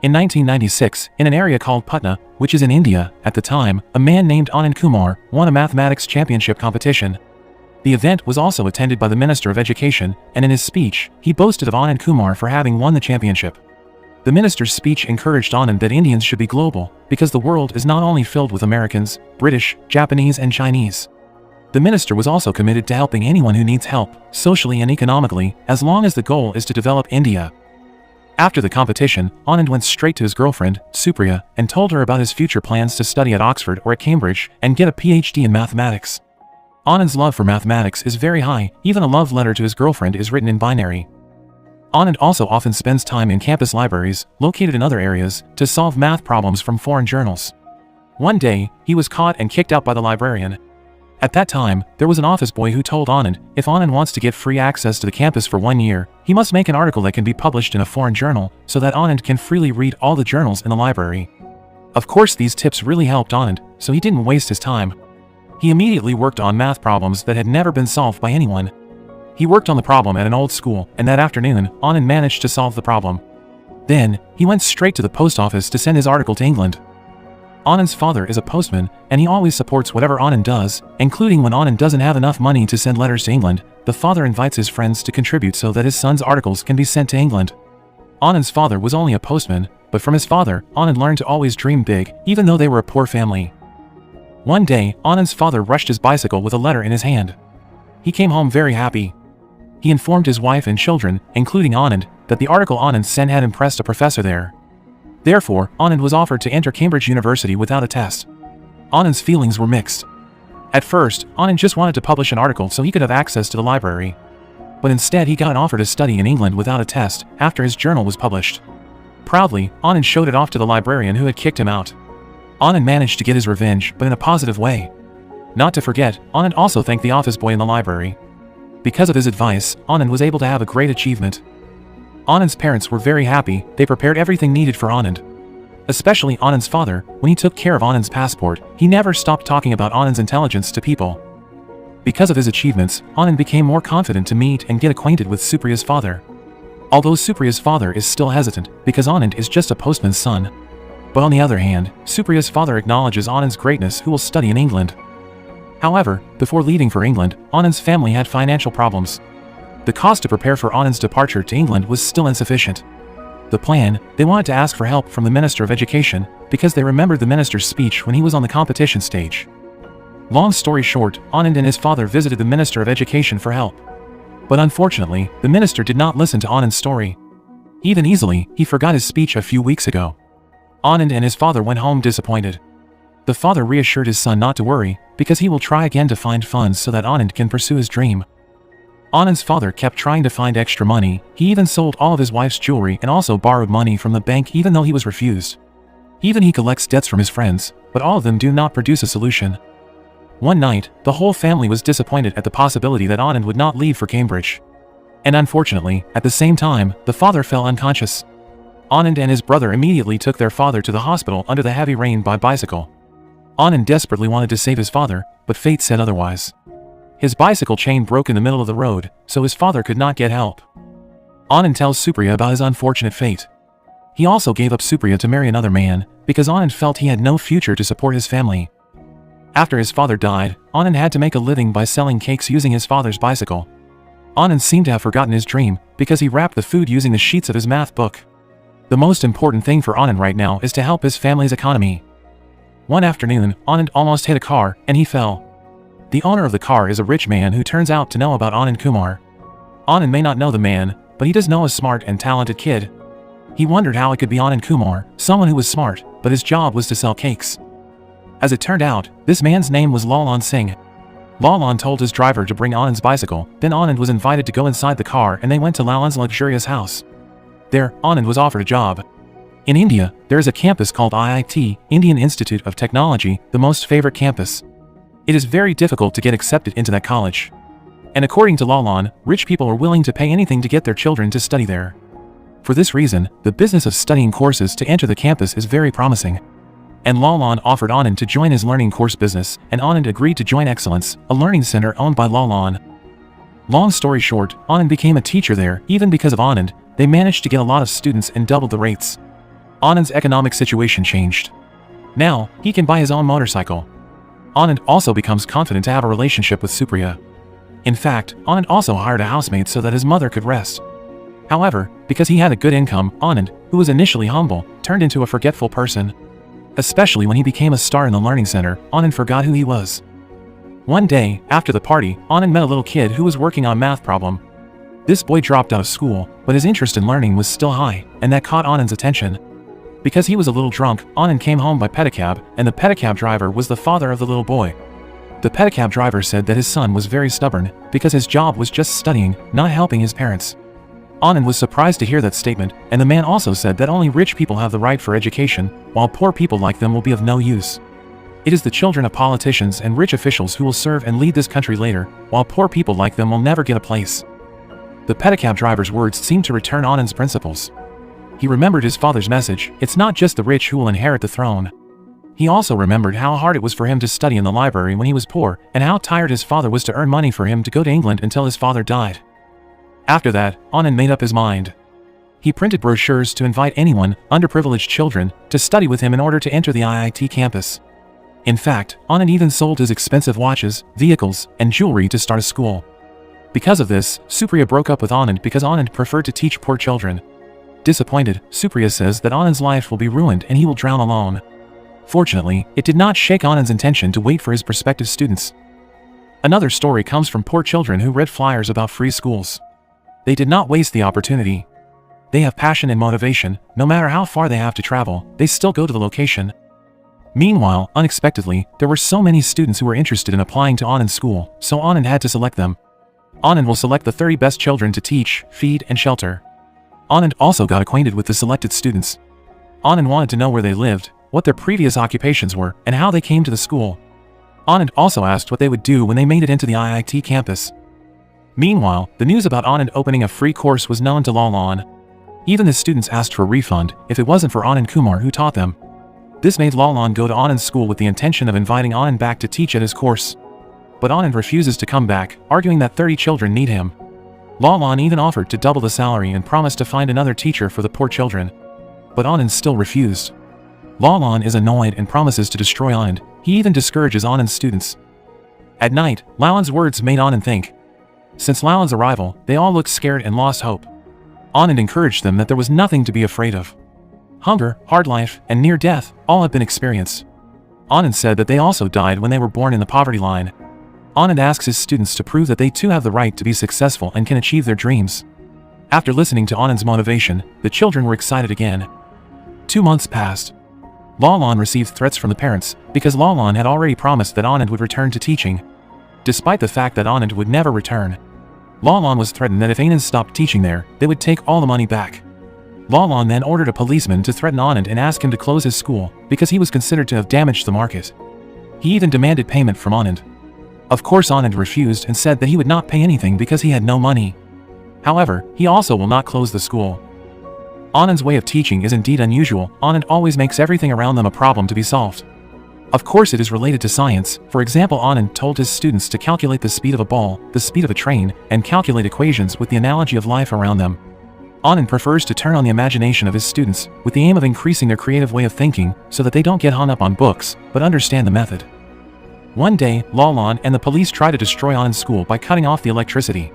In 1996, in an area called Patna, which is in India, at the time, a man named Anand Kumar won a mathematics championship competition. The event was also attended by the Minister of Education, and in his speech, he boasted of Anand Kumar for having won the championship. The minister's speech encouraged Anand that Indians should be global, because the world is not only filled with Americans, British, Japanese and Chinese. The minister was also committed to helping anyone who needs help, socially and economically, as long as the goal is to develop India. After the competition, Anand went straight to his girlfriend, Supriya, and told her about his future plans to study at Oxford or at Cambridge and get a PhD in mathematics. Anand's love for mathematics is very high, even a love letter to his girlfriend is written in binary. Anand also often spends time in campus libraries, located in other areas, to solve math problems from foreign journals. One day, he was caught and kicked out by the librarian. At that time, there was an office boy who told Anand, if Anand wants to get free access to the campus for 1 year, he must make an article that can be published in a foreign journal, so that Anand can freely read all the journals in the library. Of course, these tips really helped Anand, so he didn't waste his time. He immediately worked on math problems that had never been solved by anyone. He worked on the problem at an old school, and that afternoon, Anand managed to solve the problem. Then, he went straight to the post office to send his article to England. Anand's father is a postman, and he always supports whatever Anand does, including when Anand doesn't have enough money to send letters to England. The father invites his friends to contribute so that his son's articles can be sent to England. Anand's father was only a postman, but from his father, Anand learned to always dream big, even though they were a poor family. One day, Anand's father rushed his bicycle with a letter in his hand. He came home very happy. He informed his wife and children, including Anand, that the article Anand sent had impressed a professor there. Therefore, Anand was offered to enter Cambridge University without a test. Anand's feelings were mixed. At first, Anand just wanted to publish an article so he could have access to the library. But instead he got an offer to study in England without a test, after his journal was published. Proudly, Anand showed it off to the librarian who had kicked him out. Anand managed to get his revenge, but in a positive way. Not to forget, Anand also thanked the office boy in the library. Because of his advice, Anand was able to have a great achievement. Anand's parents were very happy. They prepared everything needed for Anand. Especially Anand's father, when he took care of Anand's passport, he never stopped talking about Anand's intelligence to people. Because of his achievements, Anand became more confident to meet and get acquainted with Supriya's father. Although Supriya's father is still hesitant, because Anand is just a postman's son. But on the other hand, Supriya's father acknowledges Anand's greatness who will study in England. However, before leaving for England, Anand's family had financial problems. The cost to prepare for Anand's departure to England was still insufficient. The plan, they wanted to ask for help from the Minister of Education, because they remembered the minister's speech when he was on the competition stage. Long story short, Anand and his father visited the Minister of Education for help. But unfortunately, the minister did not listen to Anand's story. Even easily, he forgot his speech a few weeks ago. Anand and his father went home disappointed. The father reassured his son not to worry, because he will try again to find funds so that Anand can pursue his dream. Anand's father kept trying to find extra money. He even sold all of his wife's jewelry and also borrowed money from the bank even though he was refused. Even he collects debts from his friends, but all of them do not produce a solution. One night, the whole family was disappointed at the possibility that Anand would not leave for Cambridge. And unfortunately, at the same time, the father fell unconscious. Anand and his brother immediately took their father to the hospital under the heavy rain by bicycle. Anand desperately wanted to save his father, but fate said otherwise. His bicycle chain broke in the middle of the road, so his father could not get help. Anand tells Supriya about his unfortunate fate. He also gave up Supriya to marry another man, because Anand felt he had no future to support his family. After his father died, Anand had to make a living by selling cakes using his father's bicycle. Anand seemed to have forgotten his dream, because he wrapped the food using the sheets of his math book. The most important thing for Anand right now is to help his family's economy. One afternoon, Anand almost hit a car, and he fell. The owner of the car is a rich man who turns out to know about Anand Kumar. Anand may not know the man, but he does know a smart and talented kid. He wondered how it could be Anand Kumar, someone who was smart, but his job was to sell cakes. As it turned out, this man's name was Lalan Singh. Lalan told his driver to bring Anand's bicycle, then Anand was invited to go inside the car and they went to Lalan's luxurious house. There, Anand was offered a job. In India, there is a campus called IIT, Indian Institute of Technology, the most favorite campus. It is very difficult to get accepted into that college. And according to Lalan, rich people are willing to pay anything to get their children to study there. For this reason, the business of studying courses to enter the campus is very promising. And Lalan offered Anand to join his learning course business, and Anand agreed to join Excellence, a learning center owned by Lalan. Long story short, Anand became a teacher there. Even because of Anand, they managed to get a lot of students and doubled the rates. Anand's economic situation changed. Now, he can buy his own motorcycle. Anand also becomes confident to have a relationship with Supriya. In fact, Anand also hired a housemaid so that his mother could rest. However, because he had a good income, Anand, who was initially humble, turned into a forgetful person. Especially when he became a star in the learning center, Anand forgot who he was. One day, after the party, Anand met a little kid who was working on a math problem. This boy dropped out of school, but his interest in learning was still high, and that caught Anand's attention. Because he was a little drunk, Anand came home by pedicab, and the pedicab driver was the father of the little boy. The pedicab driver said that his son was very stubborn, because his job was just studying, not helping his parents. Anand was surprised to hear that statement, and the man also said that only rich people have the right for education, while poor people like them will be of no use. It is the children of politicians and rich officials who will serve and lead this country later, while poor people like them will never get a place. The pedicab driver's words seemed to return Anand's principles. He remembered his father's message, it's not just the rich who will inherit the throne. He also remembered how hard it was for him to study in the library when he was poor, and how tired his father was to earn money for him to go to England until his father died. After that, Anand made up his mind. He printed brochures to invite anyone, underprivileged children, to study with him in order to enter the IIT campus. In fact, Anand even sold his expensive watches, vehicles, and jewelry to start a school. Because of this, Supriya broke up with Anand because Anand preferred to teach poor children. Disappointed, Supriya says that Anand's life will be ruined and he will drown alone. Fortunately, it did not shake Anand's intention to wait for his prospective students. Another story comes from poor children who read flyers about free schools. They did not waste the opportunity. They have passion and motivation, no matter how far they have to travel, they still go to the location. Meanwhile, unexpectedly, there were so many students who were interested in applying to Anand's school, so Anand had to select them. Anand will select the 30 best children to teach, feed, and shelter. Anand also got acquainted with the selected students. Anand wanted to know where they lived, what their previous occupations were, and how they came to the school. Anand also asked what they would do when they made it into the IIT campus. Meanwhile, the news about Anand opening a free course was known to Lalan. Even the students asked for a refund if it wasn't for Anand Kumar who taught them. This made Lalan go to Anand's school with the intention of inviting Anand back to teach at his course. But Anand refuses to come back, arguing that 30 children need him. Lalan even offered to double the salary and promised to find another teacher for the poor children. But Anand still refused. Lalan is annoyed and promises to destroy Anand. He even discourages Anand's students. At night, Lalan's words made Anand think. Since Lalan's arrival, they all looked scared and lost hope. Anand encouraged them that there was nothing to be afraid of. Hunger, hard life, and near death, all have been experienced. Anand said that they also died when they were born in the poverty line. Anand asks his students to prove that they too have the right to be successful and can achieve their dreams. After listening to Anand's motivation, the children were excited again. 2 months passed. Lalan received threats from the parents, because Lalan had already promised that Anand would return to teaching. Despite the fact that Anand would never return, Lalan was threatened that if Anand stopped teaching there, they would take all the money back. Lalan then ordered a policeman to threaten Anand and ask him to close his school, because he was considered to have damaged the market. He even demanded payment from Anand. Of course Anand refused and said that he would not pay anything because he had no money. However, he also will not close the school. Anand's way of teaching is indeed unusual. Anand always makes everything around them a problem to be solved. Of course it is related to science. For example, Anand told his students to calculate the speed of a ball, the speed of a train, and calculate equations with the analogy of life around them. Anand prefers to turn on the imagination of his students, with the aim of increasing their creative way of thinking, so that they don't get hung up on books, but understand the method. One day, Lalan and the police try to destroy Anand's school by cutting off the electricity.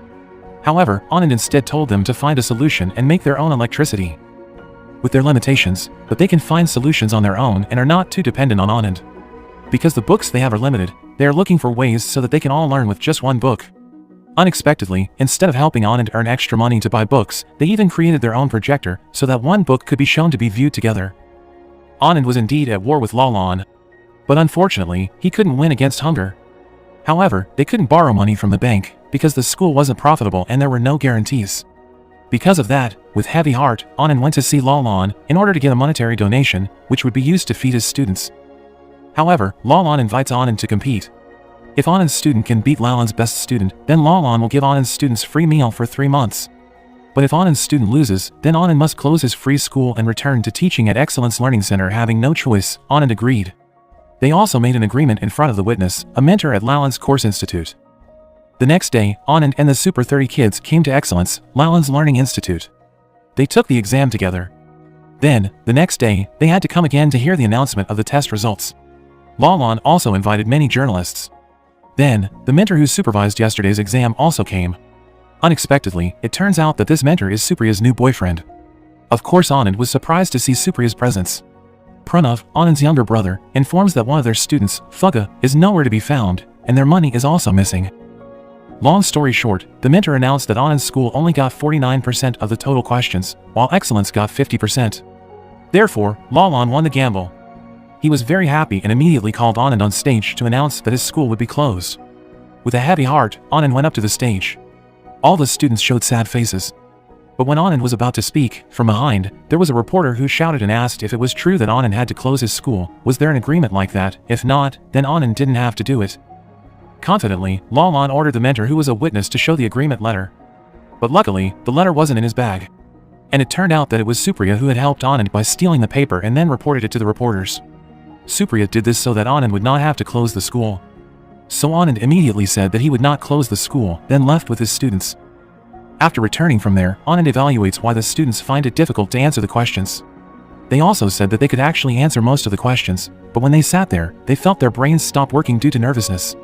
However, Anand instead told them to find a solution and make their own electricity. With their limitations, but they can find solutions on their own and are not too dependent on Anand. Because the books they have are limited, they are looking for ways so that they can all learn with just one book. Unexpectedly, instead of helping Anand earn extra money to buy books, they even created their own projector so that one book could be shown to be viewed together. Anand was indeed at war with Lalan. But unfortunately, he couldn't win against hunger. However, they couldn't borrow money from the bank, because the school wasn't profitable and there were no guarantees. Because of that, with heavy heart, Anand went to see Lalan in order to get a monetary donation, which would be used to feed his students. However, Lalan invites Anand to compete. If Anand's student can beat Lalan's best student, then Lalan will give Anand's students free meal for 3 months. But if Anand's student loses, then Anand must close his free school and return to teaching at Excellence Learning Center. Having no choice, Anand agreed. They also made an agreement in front of the witness, a mentor at Lalan's course institute. The next day, Anand and the Super 30 kids came to Excellence, Lalan's Learning Institute. They took the exam together. Then, the next day, they had to come again to hear the announcement of the test results. Lalan also invited many journalists. Then, the mentor who supervised yesterday's exam also came. Unexpectedly, it turns out that this mentor is Supriya's new boyfriend. Of course, Anand was surprised to see Supriya's presence. Pranav, Anand's younger brother, informs that one of their students, Phugga, is nowhere to be found, and their money is also missing. Long story short, the mentor announced that Anand's school only got 49% of the total questions, while Excellence got 50%. Therefore, Lalan won the gamble. He was very happy and immediately called Anand on stage to announce that his school would be closed. With a heavy heart, Anand went up to the stage. All the students showed sad faces. But when Anand was about to speak, from behind, there was a reporter who shouted and asked if it was true that Anand had to close his school. Was there an agreement like that? If not, then Anand didn't have to do it. Confidently, Lalan ordered the mentor who was a witness to show the agreement letter. But luckily, the letter wasn't in his bag. And it turned out that it was Supriya who had helped Anand by stealing the paper and then reported it to the reporters. Supriya did this so that Anand would not have to close the school. So Anand immediately said that he would not close the school, then left with his students. After returning from there, Anand evaluates why the students find it difficult to answer the questions. They also said that they could actually answer most of the questions, but when they sat there, they felt their brains stop working due to nervousness.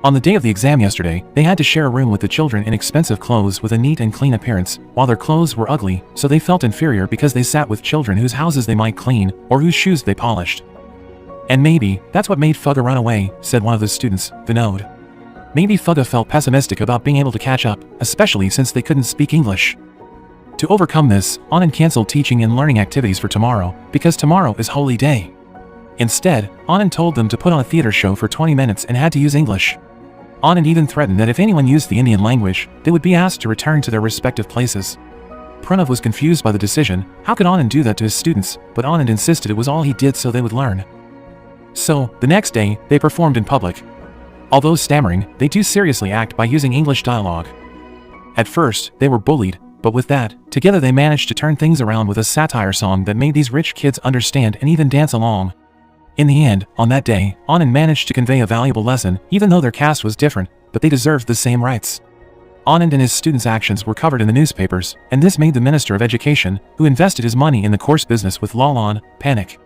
On the day of the exam yesterday, they had to share a room with the children in expensive clothes with a neat and clean appearance, while their clothes were ugly, so they felt inferior because they sat with children whose houses they might clean, or whose shoes they polished. And maybe, that's what made Phugga run away, said one of the students, Vinod. Maybe Phugga felt pessimistic about being able to catch up, especially since they couldn't speak English. To overcome this, Anand cancelled teaching and learning activities for tomorrow, because tomorrow is Holy Day. Instead, Anand told them to put on a theater show for 20 minutes and had to use English. Anand even threatened that if anyone used the Indian language, they would be asked to return to their respective places. Pranav was confused by the decision. How could Anand do that to his students? But Anand insisted it was all he did so they would learn. So, the next day, they performed in public. Although stammering, they do seriously act by using English dialogue. At first, they were bullied, but with that, together they managed to turn things around with a satire song that made these rich kids understand and even dance along. In the end, on that day, Anand managed to convey a valuable lesson, even though their caste was different, but they deserved the same rights. Anand and his students' actions were covered in the newspapers, and this made the Minister of Education, who invested his money in the course business with Lalan, panic.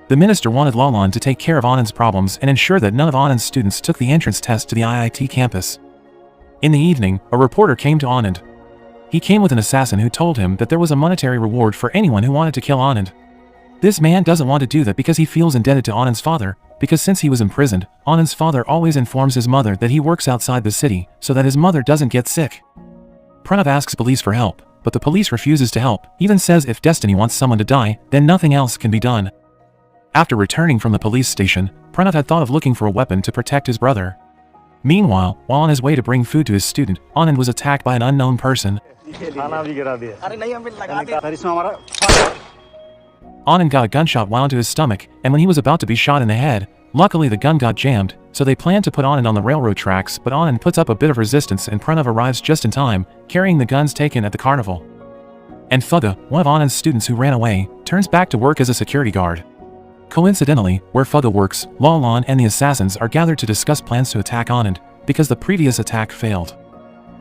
The minister wanted Lalan to take care of Anand's problems and ensure that none of Anand's students took the entrance test to the IIT campus. In the evening, a reporter came to Anand. He came with an assassin who told him that there was a monetary reward for anyone who wanted to kill Anand. This man doesn't want to do that because he feels indebted to Anand's father, because since he was imprisoned, Anand's father always informs his mother that he works outside the city, so that his mother doesn't get sick. Pranav asks police for help, but the police refuses to help, even says if destiny wants someone to die, then nothing else can be done. After returning from the police station, Pranav had thought of looking for a weapon to protect his brother. Meanwhile, while on his way to bring food to his student, Anand was attacked by an unknown person. Anand got a gunshot wound to his stomach, and when he was about to be shot in the head, luckily the gun got jammed, so they planned to put Anand on the railroad tracks, but Anand puts up a bit of resistance and Pranav arrives just in time, carrying the guns taken at the carnival. And Phugga, one of Anand's students who ran away, turns back to work as a security guard. Coincidentally, where Phugga works, Lalan and the assassins are gathered to discuss plans to attack Anand, because the previous attack failed.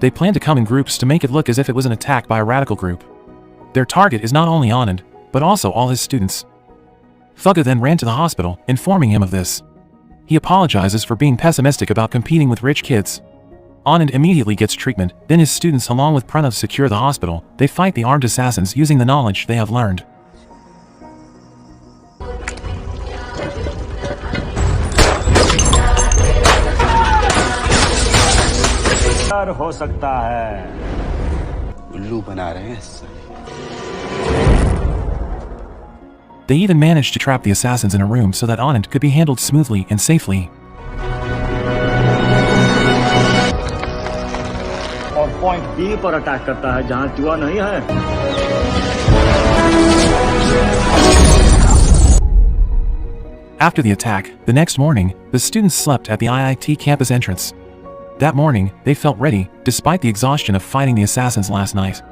They plan to come in groups to make it look as if it was an attack by a radical group. Their target is not only Anand, but also all his students. Phugga then ran to the hospital, informing him of this. He apologizes for being pessimistic about competing with rich kids. Anand immediately gets treatment, then his students along with Pranav secure the hospital. They fight the armed assassins using the knowledge they have learned. हो सकता है उल्लू बना रहे हैं। They even managed to trap the assassins in a room so that Anand could be handled smoothly and safely. और point B पर attack करता है जहां जुआ नहीं है। After the attack, the next morning, the students slept at the IIT campus entrance. That morning, they felt ready, despite the exhaustion of fighting the assassins last night.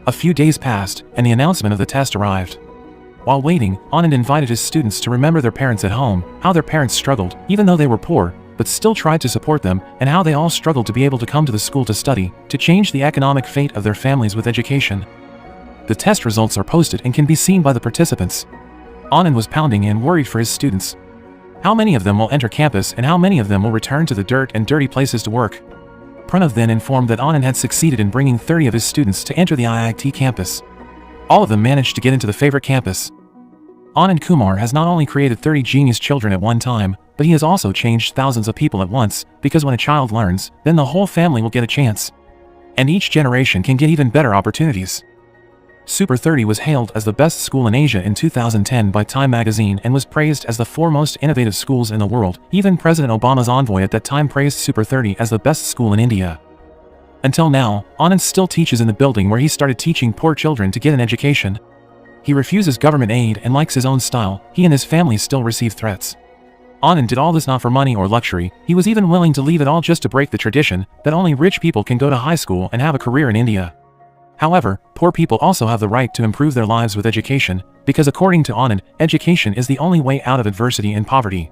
A few days passed, and the announcement of the test arrived. While waiting, Anand invited his students to remember their parents at home, how their parents struggled, even though they were poor, but still tried to support them, and how they all struggled to be able to come to the school to study, to change the economic fate of their families with education. The test results are posted and can be seen by the participants. Anand was pounding and worried for his students. How many of them will enter campus and how many of them will return to the dirt and dirty places to work? Pranav then informed that Anand had succeeded in bringing 30 of his students to enter the IIT campus. All of them managed to get into the favorite campus. Anand Kumar has not only created 30 genius children at one time, but he has also changed thousands of people at once, because when a child learns, then the whole family will get a chance. And each generation can get even better opportunities. Super 30 was hailed as the best school in Asia in 2010 by Time magazine and was praised as the foremost innovative schools in the world. Even President Obama's envoy at that time praised Super 30 as the best school in India. Until now, Anand still teaches in the building where he started teaching poor children to get an education. He refuses government aid and likes his own style. He and his family still receive threats. Anand did all this not for money or luxury. He was even willing to leave it all just to break the tradition that only rich people can go to high school and have a career in India. However, poor people also have the right to improve their lives with education, because according to Anand, education is the only way out of adversity and poverty.